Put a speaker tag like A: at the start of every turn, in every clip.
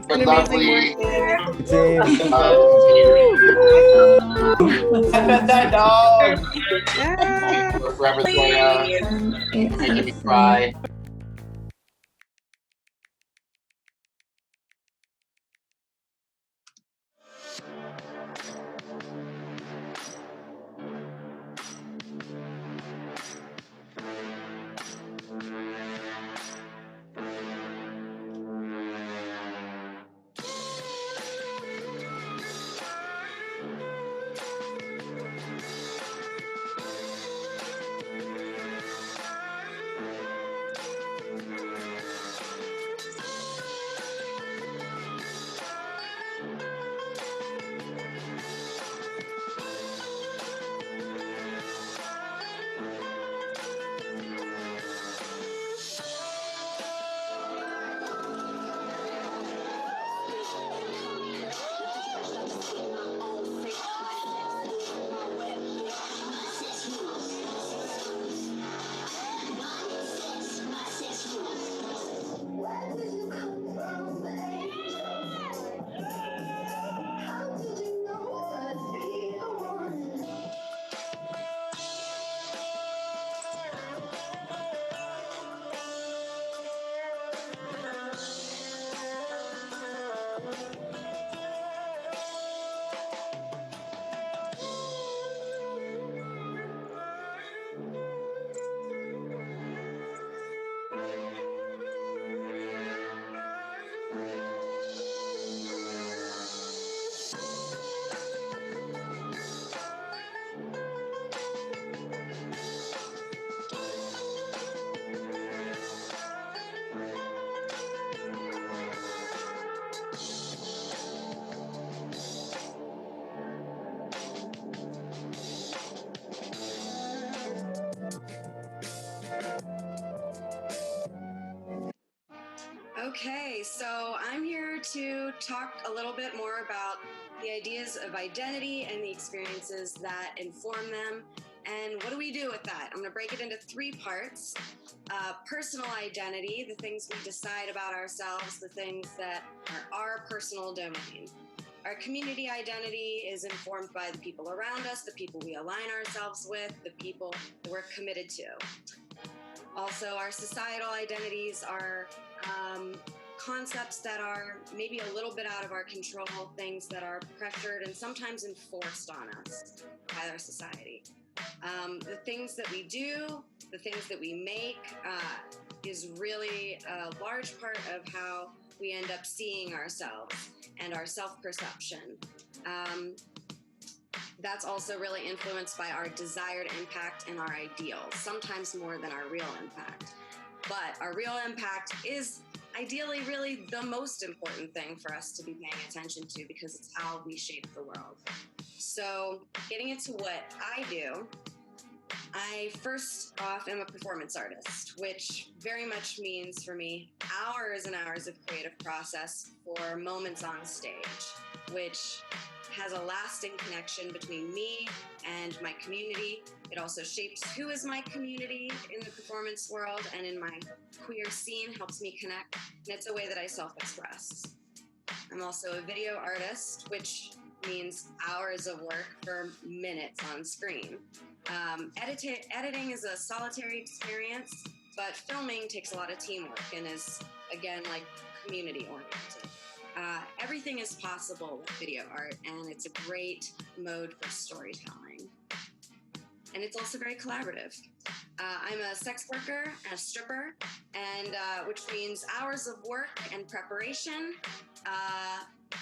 A: But lovely.
B: Same.
A: I pet that dog.
C: Yeah.
A: You're forever, Toya. Making me cry.
D: Okay, so I'm here to talk a little bit more about the ideas of identity and the experiences that inform them. And what do we do with that? I'm going to break it into three parts. Personal identity, the things we decide about ourselves, the things that are our personal domain. Our community identity is informed by the people around us, the people we align ourselves with, the people that we're committed to. Also, our societal identities are concepts that are maybe a little bit out of our control, things that are pressured and sometimes enforced on us by our society. The things that we do, the things that we make is really a large part of how we end up seeing ourselves and our self-perception. That's also really influenced by our desired impact and our ideals, sometimes more than our real impact. But our real impact is ideally really the most important thing for us to be paying attention to because it's how we shape the world. So getting into what I do, I first off am a performance artist, which very much means for me hours and hours of creative process for moments on stage, which has a lasting connection between me and my community. It also shapes who is my community in the performance world and in my queer scene, helps me connect, and it's a way that I self-express. I'm also a video artist, which means hours of work for minutes on screen. Editing is a solitary experience, but filming takes a lot of teamwork and is, again, like community oriented. Everything is possible with video art, and it's a great mode for storytelling. And it's also very collaborative. I'm a sex worker and a stripper, and which means hours of work and preparation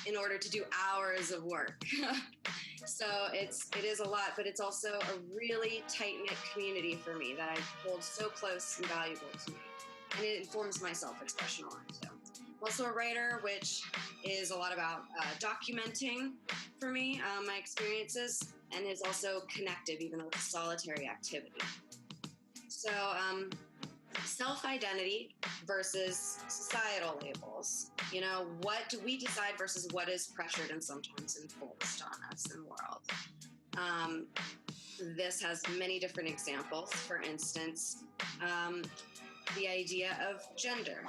D: in order to do hours of work. So it is a lot, but it's also a really tight-knit community for me that I hold so close and valuable to me. And it informs my self-expression a lot, too. I'm also a writer, which is a lot about documenting for me, my experiences, and is also connective, even though it's a solitary activity. So self-identity versus societal labels. You know, what do we decide versus what is pressured and sometimes enforced on us in the world? This has many different examples. For instance, the idea of gender.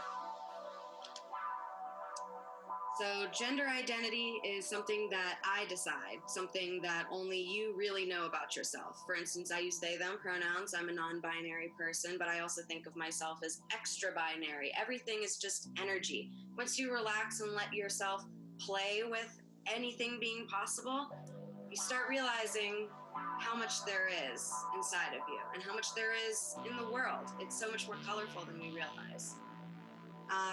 D: So gender identity is something that I decide, something that only you really know about yourself. For instance, I use they, them pronouns. I'm a non-binary person, but I also think of myself as extra-binary. Everything is just energy. Once you relax and let yourself play with anything being possible, you start realizing how much there is inside of you and how much there is in the world. It's so much more colorful than we realize.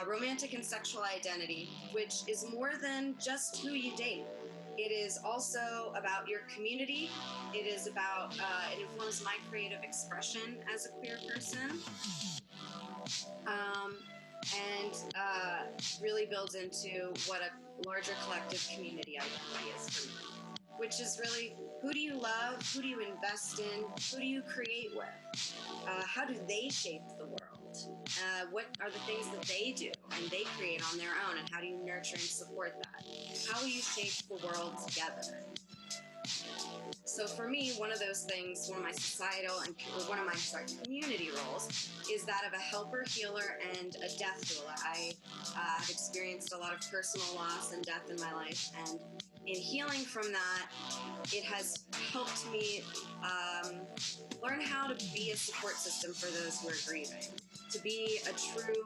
D: Romantic and sexual identity, which is more than just who you date. It is also about your community. It is about, it informs my creative expression as a queer person. And really builds into what a larger collective community identity is for me, which is really, who do you love? Who do you invest in? Who do you create with? How do they shape the world? What are the things that they do and they create on their own, and how do you nurture and support that? How will you shape the world together? So for me, one of those things, one of my societal and community roles is that of a helper, healer, and a death doula. I have experienced a lot of personal loss and death in my life, and in healing from that, it has helped me learn how to be a support system for those who are grieving, to be a true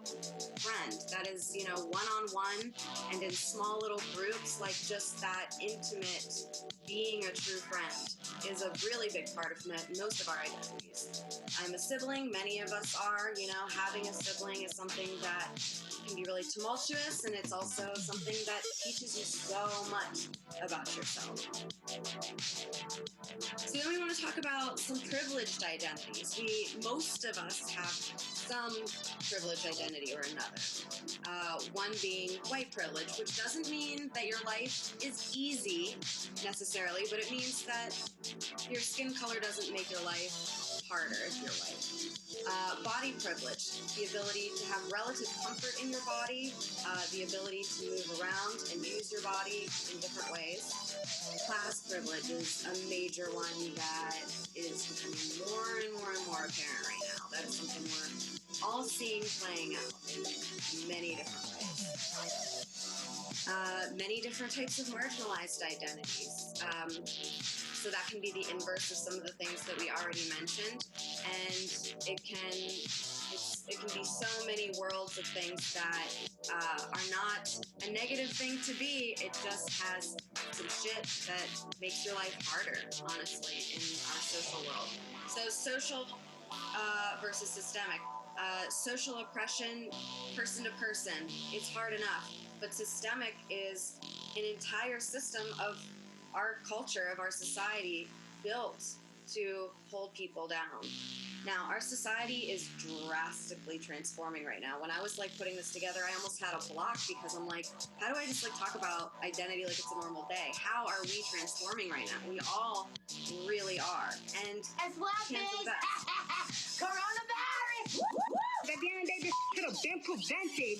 D: friend that is, one-on-one and in small little groups, like just that intimate being a true friend is a really big part of most of our identities. I'm a sibling. Many of us are, having a sibling is something that can be really tumultuous, and it's also something that teaches you so much about yourself. So then we want to talk about some privileged identities. Most of us have some privileged identity or another. One being white privilege, which doesn't mean that your life is easy necessarily, but it means that your skin color doesn't make your life harder if you're white. Body privilege, the ability to have relative comfort in your body, the ability to move around and use your body in different ways. Class privilege is a major one that is becoming more and more and more apparent right now. That is something we're all seeing playing out in many different ways. Many different types of marginalized identities. So that can be the inverse of some of the things that we already mentioned, and it can be so many worlds of things that are not a negative thing to be. It just has some shit that makes your life harder, honestly, in our social world. So social versus systemic. Social oppression, person to person, it's hard enough, but systemic is an entire system of our culture, of our society, built to hold people down. Now, our society is drastically transforming right now. When I was putting this together, I almost had a block because I'm like, how do I just talk about identity like it's a normal day? How are we transforming right now? We all really are. And
B: as well, bitch. Coronavirus.
C: At the end of the day, this should have been prevented.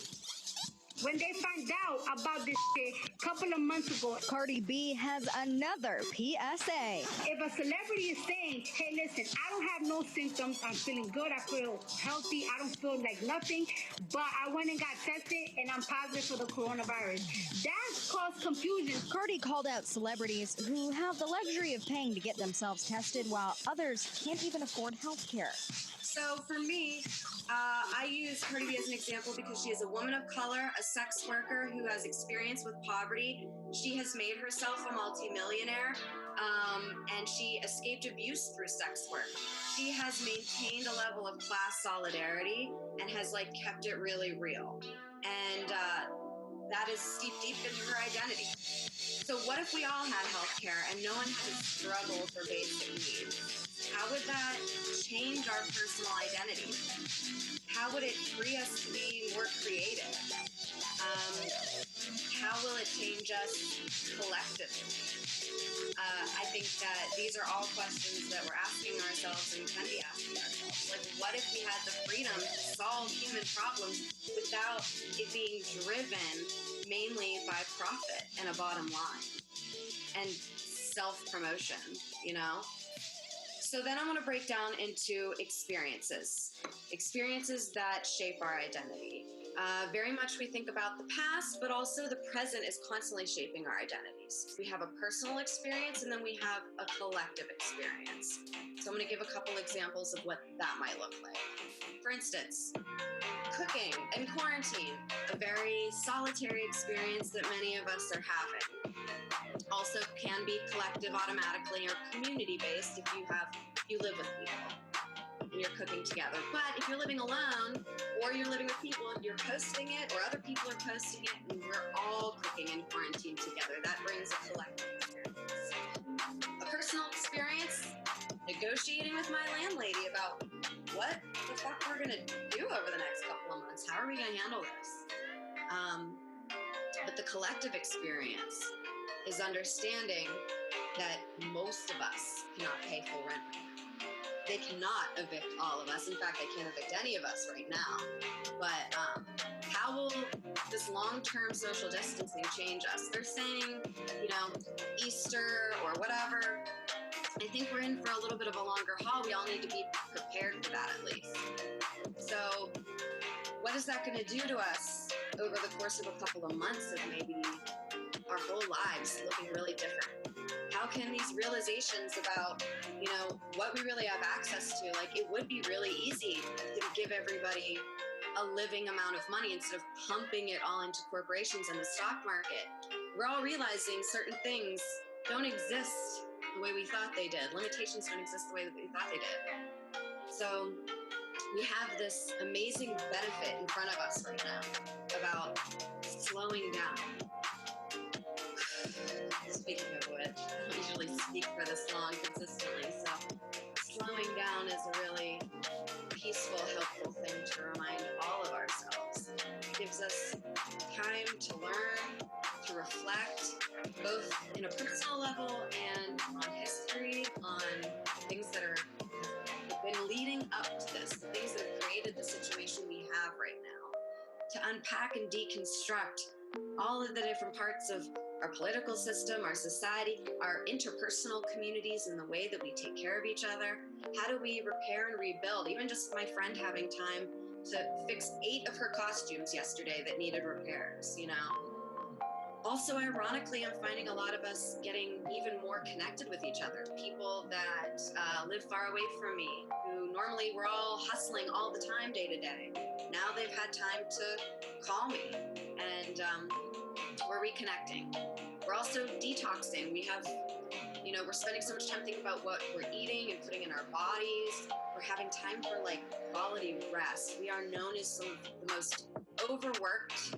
C: When they find out about this shit a couple of months ago.
E: Cardi B has another PSA.
C: If a celebrity is saying, hey, listen, I don't have no symptoms, I'm feeling good, I feel healthy, I don't feel like nothing, but I went and got tested and I'm positive for the coronavirus. That's caused confusion.
E: Cardi called out celebrities who have the luxury of paying to get themselves tested while others can't even afford health care.
D: So for me, I use Cardi B as an example because she is a woman of color, a sex worker who has experience with poverty. She has made herself a multimillionaire, and she escaped abuse through sex work. She has maintained a level of class solidarity and has kept it really real. And that is steeped deep into her identity. So what if we all had health care and no one had to struggle for basic needs? How would that change our personal identity? How would it free us to be more creative? How will it change us collectively? I think that these are all questions that we're asking ourselves and can be asking ourselves. What if we had the freedom to solve human problems without it being driven mainly by profit and a bottom line and self-promotion, So then I want to break down into experiences that shape our identity. Very much we think about the past, but also the present is constantly shaping our identities. We have a personal experience and then we have a collective experience. So I'm going to give a couple examples of what that might look like. For instance, cooking in quarantine, a very solitary experience that many of us are having. Also can be collective automatically or community-based if you live with people and you're cooking together. But if you're living alone or you're living with people, you're posting it or other people are posting it and we're all cooking in quarantine together. That brings a collective experience. A personal experience, negotiating with my landlady about what the fuck we're gonna do over the next couple of months. How are we gonna handle this? But the collective experience is understanding that most of us cannot pay full rent right now. They cannot evict all of us. In fact, they can't evict any of us right now. But how will this long-term social distancing change us? They're saying, Easter or whatever. I think we're in for a little bit of a longer haul. We all need to be prepared for that at least. So what is that going to do to us over the course of a couple of months of maybe our whole lives looking really different? How can these realizations about, what we really have access to, like it would be really easy to give everybody a living amount of money instead of pumping it all into corporations and the stock market. We're all realizing certain things don't exist the way we thought they did. Limitations don't exist the way that we thought they did. So we have this amazing benefit in front of us right now about slowing down. Speaking of which, I don't usually speak for this long consistently, so slowing down is a really peaceful, helpful thing to remind all of ourselves. It gives us time to learn, to reflect, both in a personal level and on history, on things that have been leading up to this, the things that have created the situation we have right now, to unpack and deconstruct all of the different parts of our political system, our society, our interpersonal communities, and the way that we take care of each other. How do we repair and rebuild? Even just my friend having time to fix 8 of her costumes yesterday that needed repairs, Also, ironically, I'm finding a lot of us getting even more connected with each other. People that live far away from me, who normally we're all hustling all the time day to day. Now they've had time to call me, and we're reconnecting. We're also detoxing. We have, we're spending so much time thinking about what we're eating and putting in our bodies. We're having time for quality rest. We are known as some of the most overworked,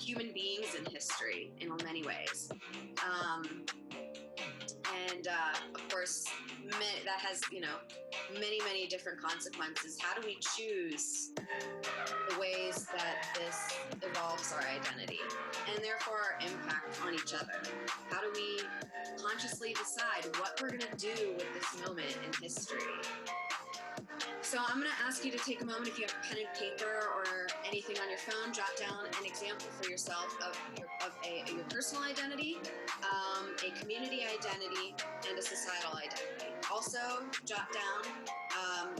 D: human beings in history in many ways. Of course, that has, many, many different consequences. How do we choose the ways that this evolves our identity and therefore our impact on each other? How do we consciously decide what we're going to do with this moment in history? So I'm going to ask you to take a moment, if you have pen and paper or anything on your phone, jot down an example for yourself of your personal identity, a community identity, and a societal identity. Also, jot down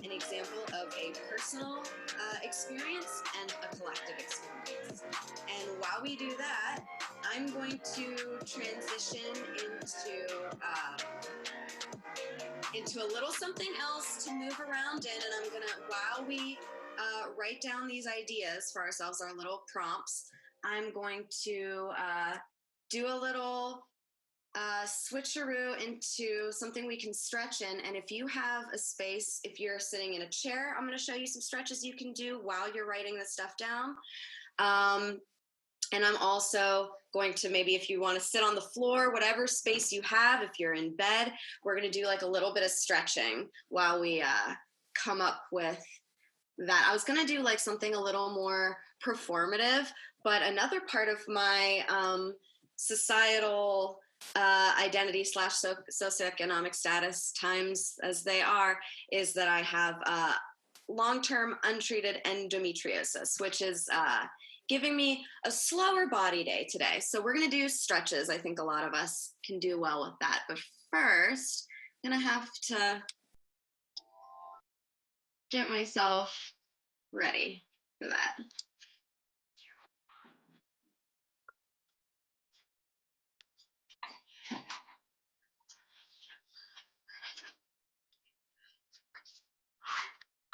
D: an example of a personal experience and a collective experience. And while we do that, I'm going to transition into a little something else to move around in, and I'm gonna, while we write down these ideas for ourselves, our little prompts, I'm going to do a little switcheroo into something we can stretch in. And if you have a space, if you're sitting in a chair, I'm going to show you some stretches you can do while you're writing this stuff down. And I'm also going to, maybe if you want to sit on the floor, whatever space you have, if you're in bed, we're going to do a little bit of stretching while we come up with that. I was going to do something a little more performative, but another part of my societal identity / socioeconomic status, times as they are, is that I have long-term untreated endometriosis, which is giving me a slower body day today. So we're going to do stretches. I think a lot of us can do well with that. But first, I'm going to have to get myself ready for that.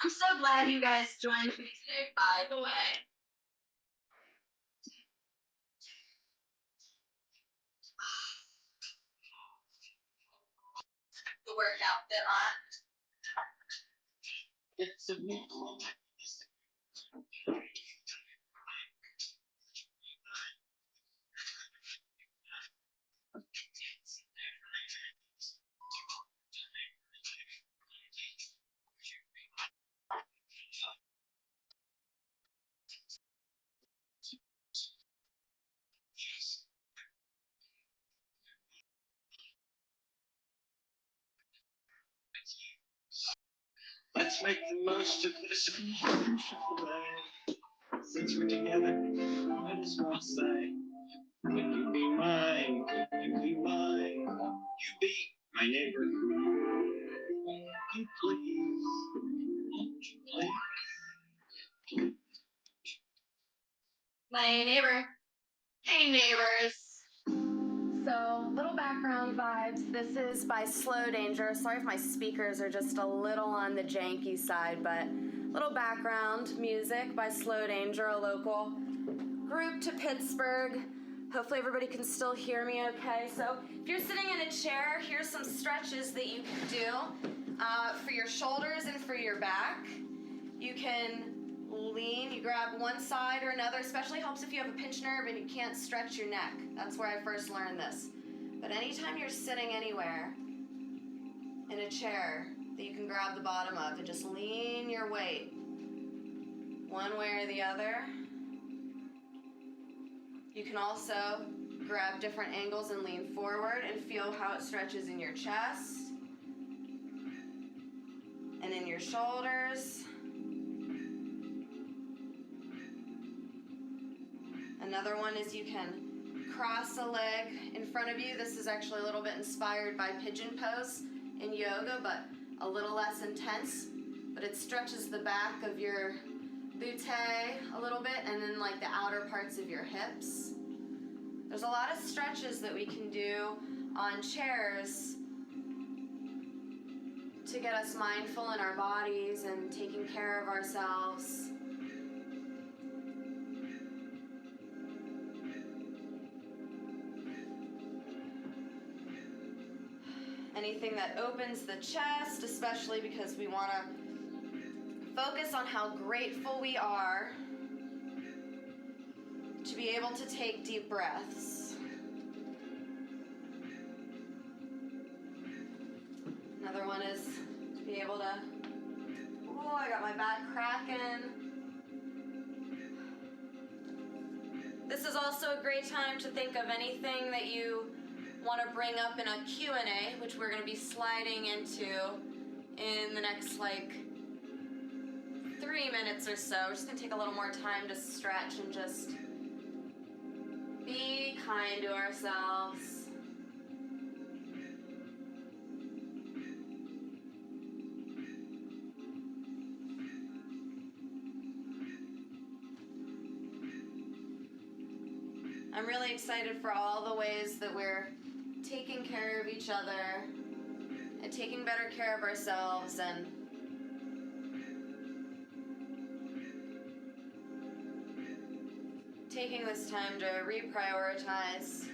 D: I'm so glad you guys joined me today, by the way. The workout fit on.
A: It's a Let's make the most of this. Since we're together, might as well say, would you be mine? Would you be mine? You be my neighbor. Won't you please? Won't you please?
D: My neighbor. Hey, neighbors. So, little background vibes. This is by Slow Danger. Sorry if my speakers are just a little on the janky side, but little background music by Slow Danger, a local group to Pittsburgh. Hopefully everybody can still hear me okay. So if you're sitting in a chair, here's some stretches that you can do for your shoulders and for your back. You can lean, you grab one side or another, especially helps if you have a pinched nerve and you can't stretch your neck. That's where I first learned this. But anytime you're sitting anywhere in a chair that you can grab the bottom of and just lean your weight one way or the other. You can also grab different angles and lean forward and feel how it stretches in your chest and in your shoulders. Another one is you can cross a leg in front of you. This is actually a little bit inspired by pigeon pose in yoga, but a little less intense. But it stretches the back of your butte a little bit and then like the outer parts of your hips. There's a lot of stretches that we can do on chairs to get us mindful in our bodies and taking care of ourselves. Anything that opens the chest, especially because we want to focus on how grateful we are to be able to take deep breaths. Another one is to be able to, oh, I got my back cracking. This is also a great time to think of anything that you want to bring up in a Q&A, which we're going to be sliding into in the next 3 minutes or so. We're just going to take a little more time to stretch and just be kind to ourselves. I'm really excited for all the ways that we're taking care of each other and taking better care of ourselves and taking this time to reprioritize.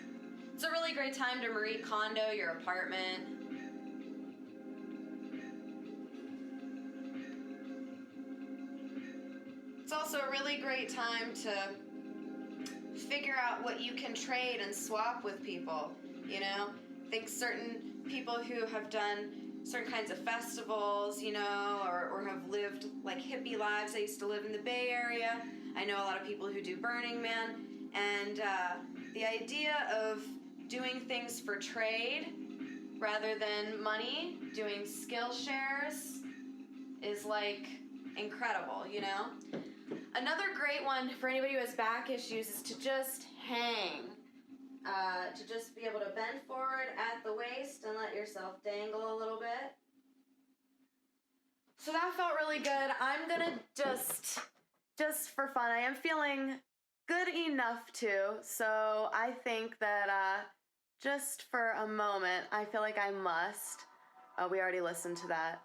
D: It's a really great time to Marie Kondo your apartment. It's also a really great time to figure out what you can trade and swap with people, you know? I think certain people who have done certain kinds of festivals, you know, or have lived like hippie lives. I used to live in the Bay Area. I know a lot of people who do Burning Man, and the idea of doing things for trade rather than money, doing skill shares is like incredible, you know? Another great one for anybody who has back issues is to just hang. To just be able to bend forward at the waist and let yourself dangle a little bit. So that felt really good. I'm gonna just for fun, I am feeling good enough to, so I think that just for a moment, I feel like I must. We already listened to that.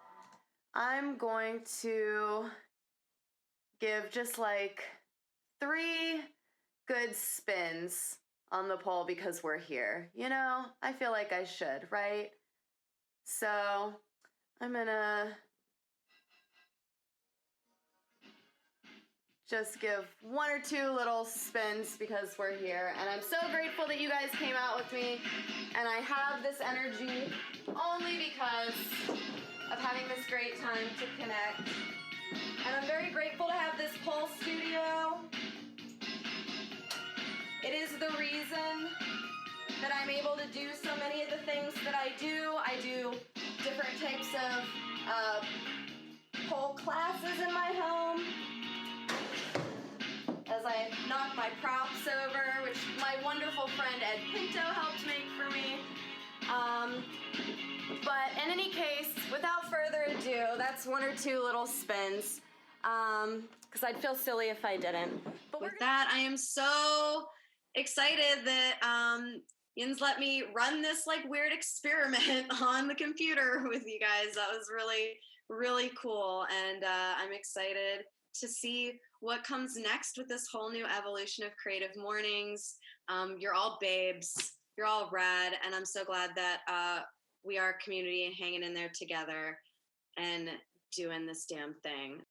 F: I'm going to give just like 3 good spins on the pole because we're here. You know, I feel like I should, right? So I'm gonna just give 1 or 2 little spins because we're here. And I'm so grateful that you guys came out with me. And I have this energy only because of having this great time to connect. And I'm very grateful to have this pole studio. It is the reason that I'm able to do so many of the things that I do. I do different types of pole classes in my home. As I knock my props over, which my wonderful friend Ed Pinto helped make for me. But in any case, without further ado, that's 1 or 2 little spins. Because I'd feel silly if I didn't. But
D: with that, I am so excited that Yin's let me run this like weird experiment on the computer with you guys. That was really, really cool. And I'm excited to see what comes next with this whole new evolution of Creative Mornings. You're all babes. You're all rad. And I'm so glad that we are a community and hanging in there together and doing this damn thing.